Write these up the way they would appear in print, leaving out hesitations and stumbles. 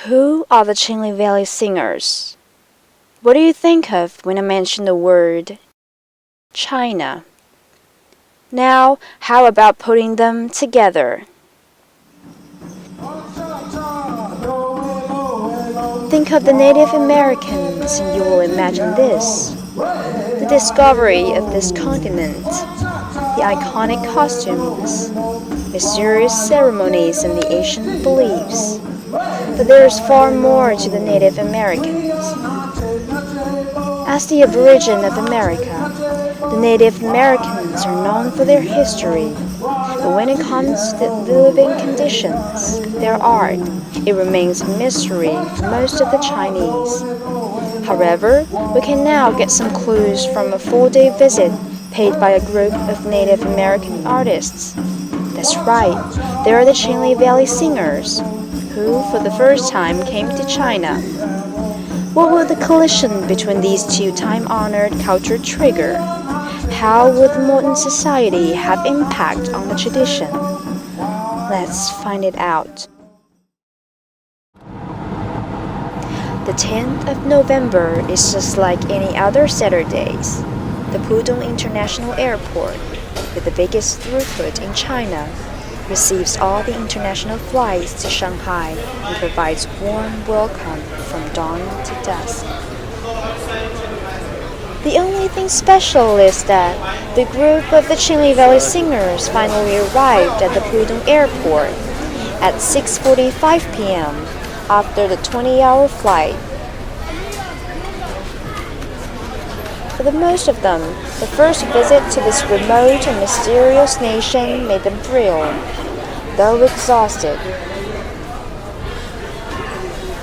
Who are the Chinle Valley singers? What do you think of when I mention the word China? Now, how about putting them together? Think of the Native Americans and you will imagine this. The discovery of this continent, the iconic costumes, mysterious ceremonies and the ancient beliefs. But there is far more to the Native Americans. As the aborigine of America, the Native Americans are known for their history, but when it comes to the living conditions, their art, it remains a mystery for most of the Chinese. However, we can now get some clues from a 4-day visit paid by a group of Native American artists. That's right, they are the Chinle Valley singers, who for the first time came to China. What will the collision between these two time-honored culture trigger? How will the modern society have impact on the tradition? Let's find it out. The 10th of November is just like any other Saturdays. The Pudong International Airport, with the biggest throughput in China, receives all the international flights to Shanghai and provides warm welcome from dawn to dusk. The only thing special is that the group of the Chinle Valley singers finally arrived at the Pudong Airport at 6:45 p.m. after the 20-hour flight. For the most of them, the first visit to this remote and mysterious nation made them thrilled, though exhausted.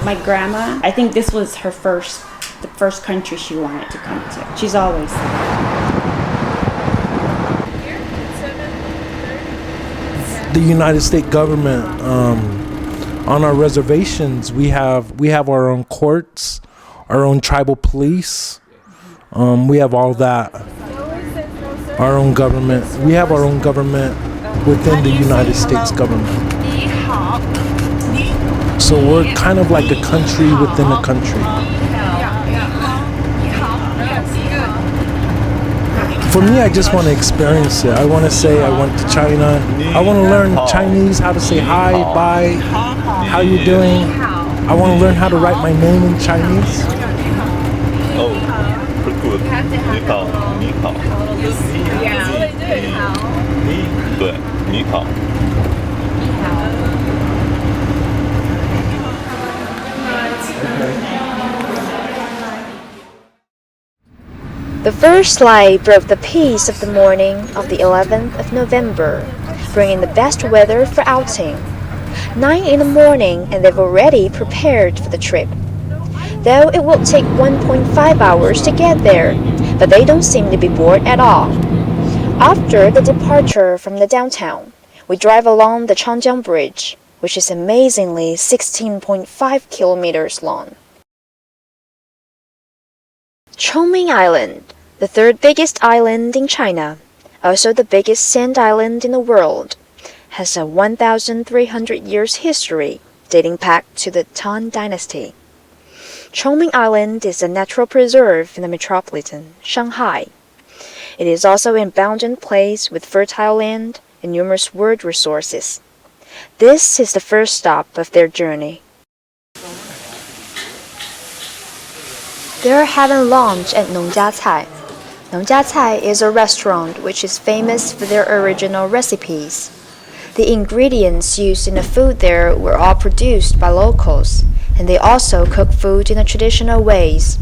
My grandma, I think this was the first country she wanted to come to. She's always said the United States government, on our reservations, we have our own courts, our own tribal police. We have all that. Our own government. We have our own government within the United States government. So we're kind of like a country within a country. For me, I just want to experience it. I want to say I went to China. I want to learn Chinese, how to say hi, bye, how you doing. I want to learn how to write my name in Chinese. Oh, pretty good. 你好，你好。对，你好。The first light broke the peace of the morning of the 11th of November, bringing the best weather for outing. 9 in the morning and they've already prepared for the trip. Though it will take 1.5 hours to get there, but they don't seem to be bored at all. After the departure from the downtown, we drive along the Changjiang Bridge, which is amazingly 16.5 kilometers long. Chongming Island, the third biggest island in China, also the biggest sand island in the world, has a 1,300 years history dating back to the Tang Dynasty. Chongming Island is a natural preserve in the metropolitan Shanghai. It is also an abundant place with fertile land and numerous wood resources. This is the first stop of their journey. They are having lunch at Nongjiacai. Nongjiacai is a restaurant which is famous for their original recipes. The ingredients used in the food there were all produced by locals, and they also cook food in the traditional ways,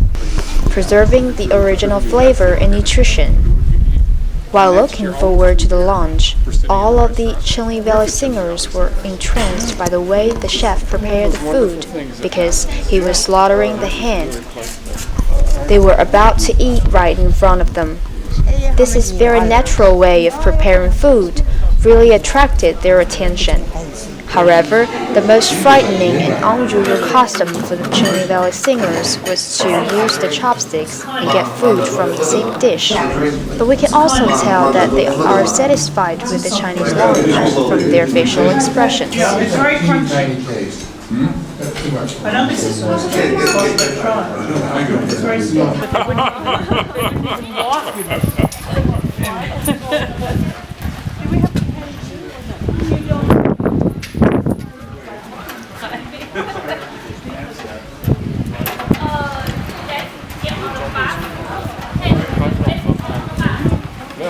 preserving the original flavor and nutrition. While looking forward to the lunch, all of the Chinle Valley singers were entranced by the way the chef prepared the food because he was slaughtering the hen. They were about to eat right in front of them. This is a very natural way of preparing food, really attracted their attention. However, the most frightening and unusual custom for the Chinle Valley singers was to use the chopsticks and get food from the same dish. But we can also tell that they are satisfied with the Chinese lunch from their facial expressions.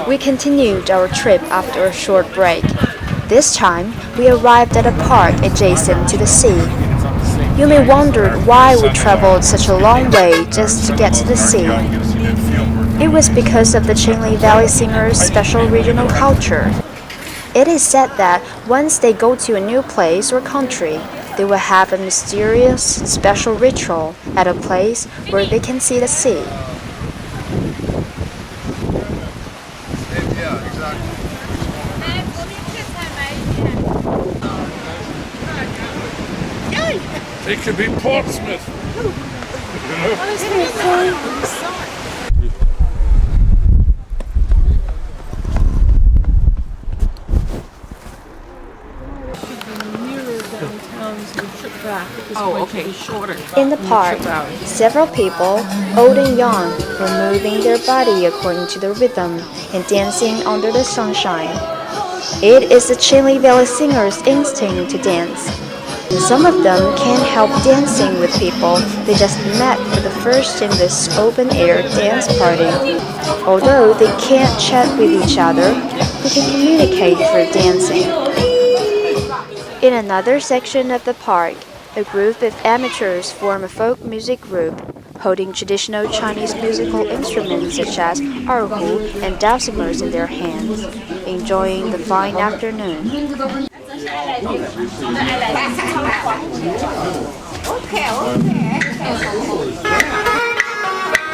We continued our trip after a short break. This time, we arrived at a park adjacent to the sea. You may wonder why we traveled such a long way just to get to the sea. It was because of the Chinle Valley Singers' special regional culture. It is said that once they go to a new place or country, they will have a mysterious, special ritual at a place where they can see the sea. It could be Portsmouth. Oh, okay, shorter. In the park, several people, old and young, were moving their body according to the rhythm and dancing under the sunshine. It is the Chinle Valley Singers' instinct to dance. Some of them can't help dancing with people they just met for the first in this open-air dance party. Although they can't chat with each other, they can communicate through dancing. In another section of the park, a group of amateurs form a folk music group, holding traditional Chinese musical instruments such as erhu and dulcimers in their hands, enjoying the fine afternoon.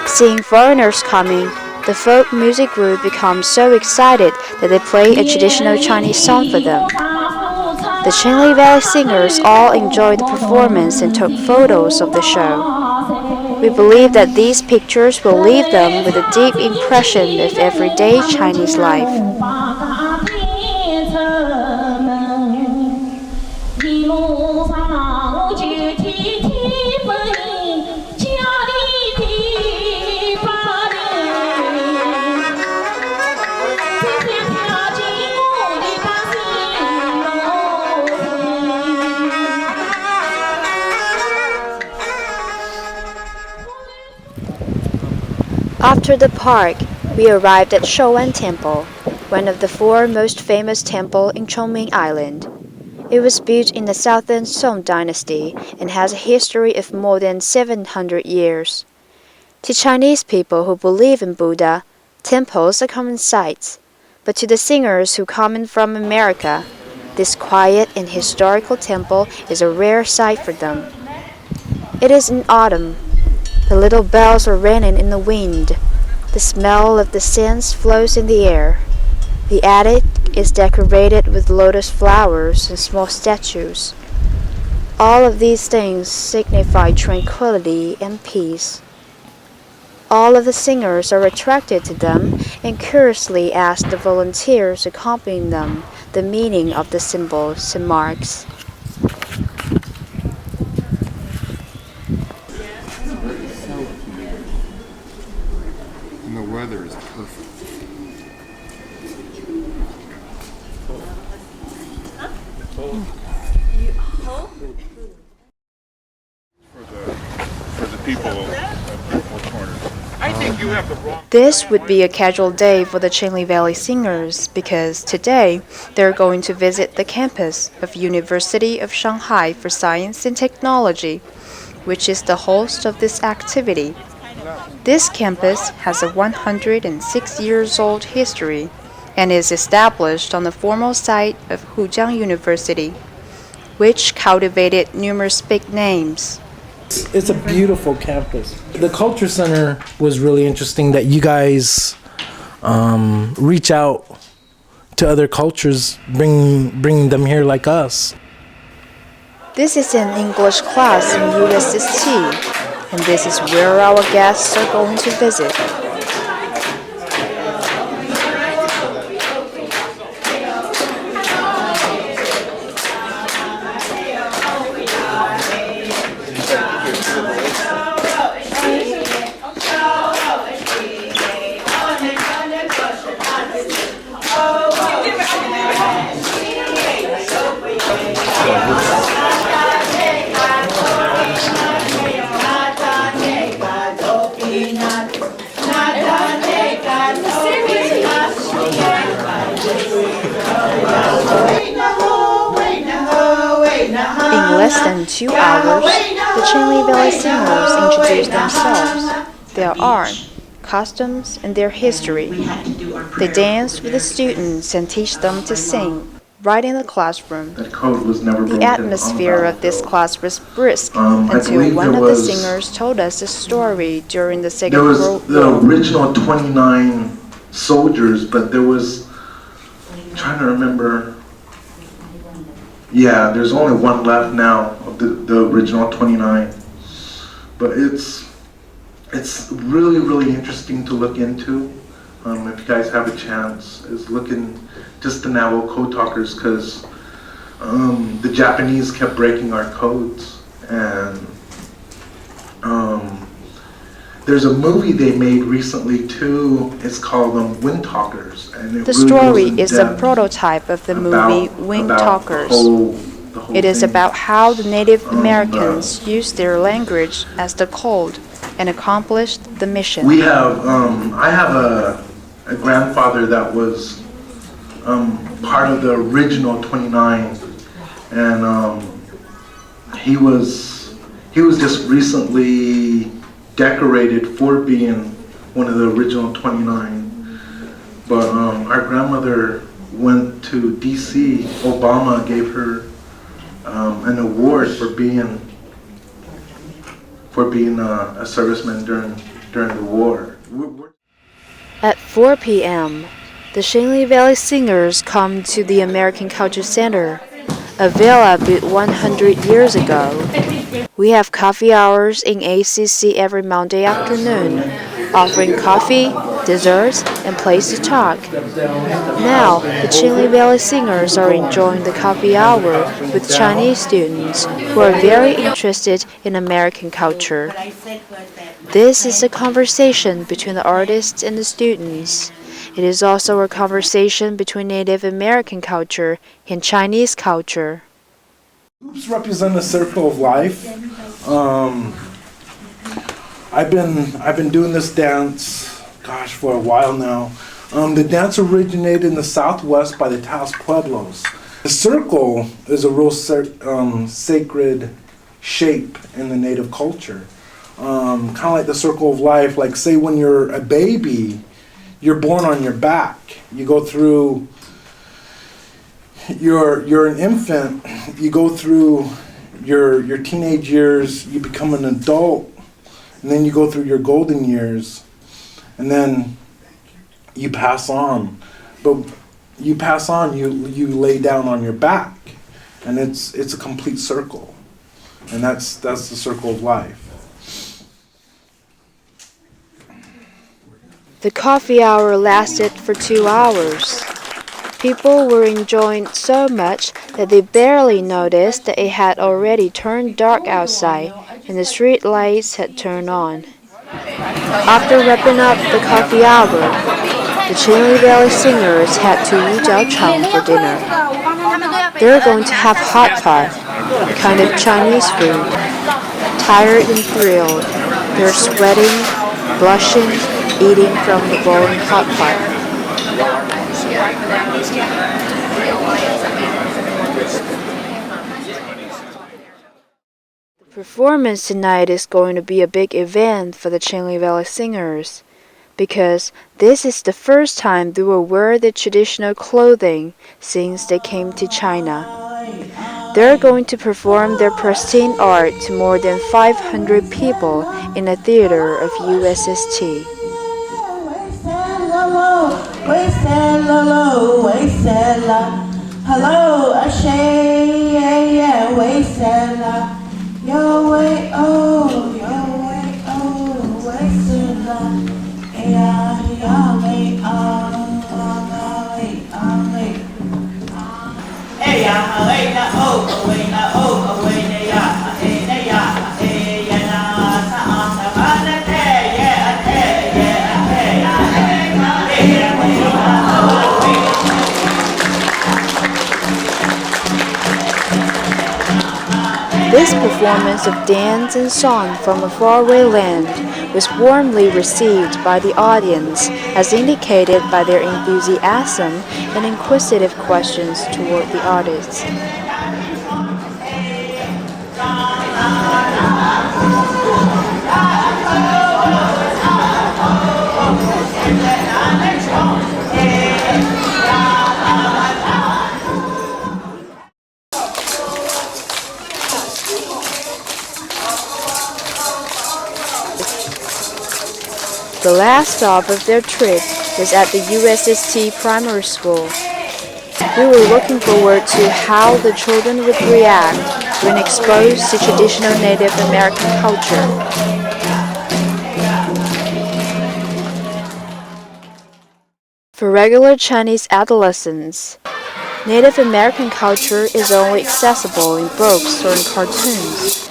Seeing foreigners coming, the folk music group becomes so excited that they play a traditional Chinese song for them. The Chinle Valley Singers all enjoyed the performance and took photos of the show. We believe that these pictures will leave them with a deep impression of everyday Chinese life. After the park, we arrived at Shouwan Temple, one of the four most famous temples in Chongming Island. It was built in the Southern Song Dynasty and has a history of more than 700 years. To Chinese people who believe in Buddha, temples are common sights, but to the singers who come in from America, this quiet and historical temple is a rare sight for them. It is in autumn. The little bells are ringing in the wind. The smell of the scents flows in the air. The attic is decorated with lotus flowers and small statues. All of these things signify tranquility and peace. All of the singers are attracted to them and curiously ask the volunteers accompanying them the meaning of the symbols and marks. And the weather is perfect. For the people of Four Corners. I think you have the wrong. This would be a casual day for the Chinle Valley Singers because today they're going to visit the campus of University of Shanghai for Science and Technology, which is the host of this activity. This campus has a 106 years old history and is established on the former site of Hujiang University, which cultivated numerous big names. It's a beautiful campus. The culture center was really interesting that you guys reach out to other cultures, bring them here like us. This is an English class in USST, and this is where our guests are going to visit. less than 2 hours, the Chinle Valley singers introduce themselves, their art, costumes, and their history. They dance with the students and teach them to sing, right in the classroom. That code was never The broken atmosphere on of this battlefield. class was brisk I until believe one there of the was- singers told us a story during the Second There was World the War. original 29 soldiers, but there was, I'm trying to remember. Yeah, there's only one left now of the original 29. But it's really, really interesting to look into. If you guys have a chance, is looking just the Navajo code talkers, because the Japanese kept breaking our codes, and there's a movie they made recently too. It's called Wind Talkers, and it The really story goes in is a depth prototype of the about- movie Wing about Talkers. the whole It is thing. about how the Native Americans used their language as the code and accomplished the mission. We have, I have a grandfather that was part of the original 29, and he was just recently decorated for being one of the original 29. But our grandmother went to DC. Obama gave her an award for being a serviceman during the war. At 4 p.m., the Chinle Valley Singers come to the American Culture Center, a villa built 100 years ago. We have coffee hours in ACC every Monday afternoon, offering coffee, desserts, and place to talk. Now, the Chinle Valley Singers are enjoying the coffee hour with Chinese students who are very interested in American culture. This is a conversation between the artists and the students. It is also a conversation between Native American culture and Chinese culture. Hoops represent a circle of life. I've been doing this dance, gosh, for a while now. The dance originated in the Southwest by the Taos Pueblos. The circle is a real sacred shape in the Native culture. Kind of like the circle of life. Like, say when you're a baby, you're born on your back. You go through, you're an infant, you go through your teenage years, you become an adult, and then you go through your golden years, and then you pass on. But you pass on, you lay down on your back, and it's a complete circle. And that's the circle of life. The coffee hour lasted for 2 hours. People were enjoying so much that they barely noticed that it had already turned dark outside and the street lights had turned on. After wrapping up the coffee hour, the Chinle Valley Singers had to eat jiaochang for dinner. They're going to have hot pot, a kind of Chinese food. Tired and thrilled, they're sweating, blushing, eating from the boiling hot pot. The performance tonight is going to be a big event for the Chinle Valley Singers, because this is the first time they will wear the traditional clothing since they came to China. They're going to perform their pristine art to more than 500 people in a theater of USST. Hello, Ashay, yeah, yeah, way Sella. Yo, way, oh, way Sella. Yeah, yeah, way, hey, yeah, way, na, oh, way, na, oh, way, na, yeah, hey, na, yeah, hey, yeah, na, sa, yeah, hey, yeah, hey, yeah, way, oh, way. This performance of dance and song from a faraway land was warmly received by the audience, as indicated by their enthusiasm and inquisitive questions toward the artists. The last stop of their trip was at the USST primary school. We were looking forward to how the children would react when exposed to traditional Native American culture. For regular Chinese adolescents, Native American culture is only accessible in books or in cartoons.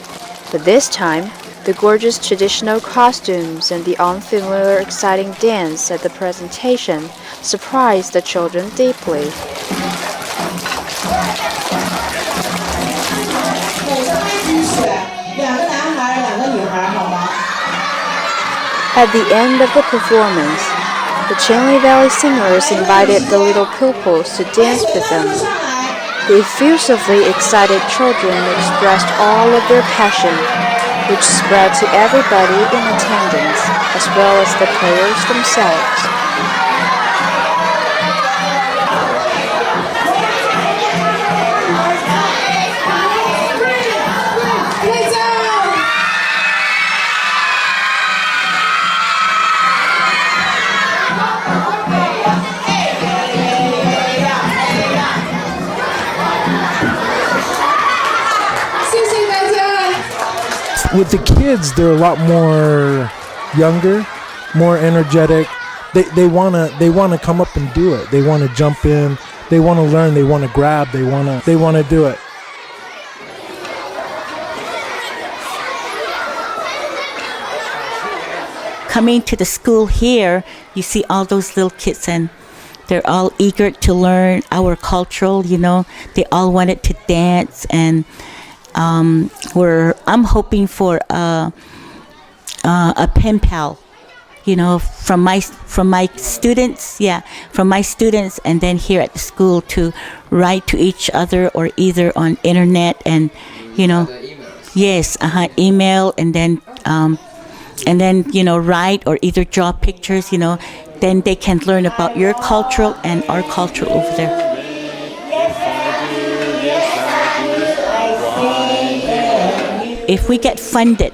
But this time, the gorgeous traditional costumes and the unfamiliar exciting dance at the presentation surprised the children deeply. At the end of the performance, the Chinle Valley singers invited the little pupils to dance with them. The effusively excited children expressed all of their passion, which spread to everybody in attendance, as well as the players themselves. With the kids, they're a lot more younger, more energetic. They wanna come up and do it. They wanna jump in. They wanna learn. They wanna grab. They wanna do it. Coming to the school here, you see all those little kids, and they're all eager to learn our cultural. They all wanted to dance, and I'm hoping for a pen pal, from my students, and then here at the school to write to each other or either on internet and email, and then write or either draw pictures, then they can learn about your culture and our culture over there. If we get funded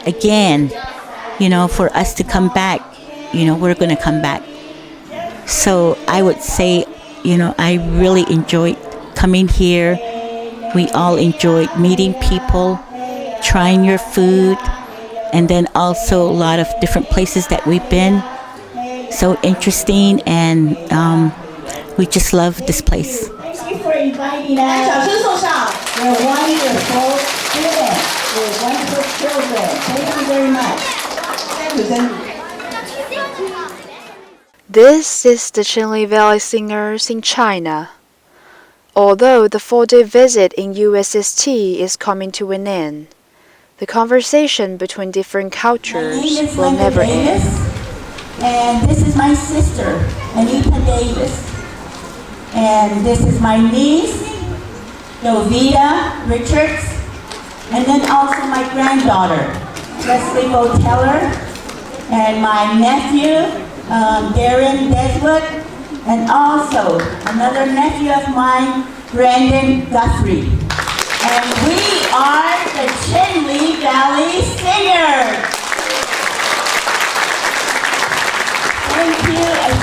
again, for us to come back, we're going to come back. So I would say, I really enjoyed coming here. We all enjoyed meeting people, trying your food, and then also a lot of different places that we've been. So interesting, and we just love this place. Thank you for inviting us. We're wonderful students. We're wonderful children. Thank you very much. This is the Chinle Valley Singers in China. Although the 4-day visit in USST is coming to an end, the conversation between different cultures will never end. And this is my sister, Anita Davis. And this is my niece, Jovita Richards. And then also my granddaughter, Leslie Boteller. And my nephew, Darren Deswood. And also another nephew of mine, Brandon Guthrie. And we are the Chinle Valley Singers. Thank you, and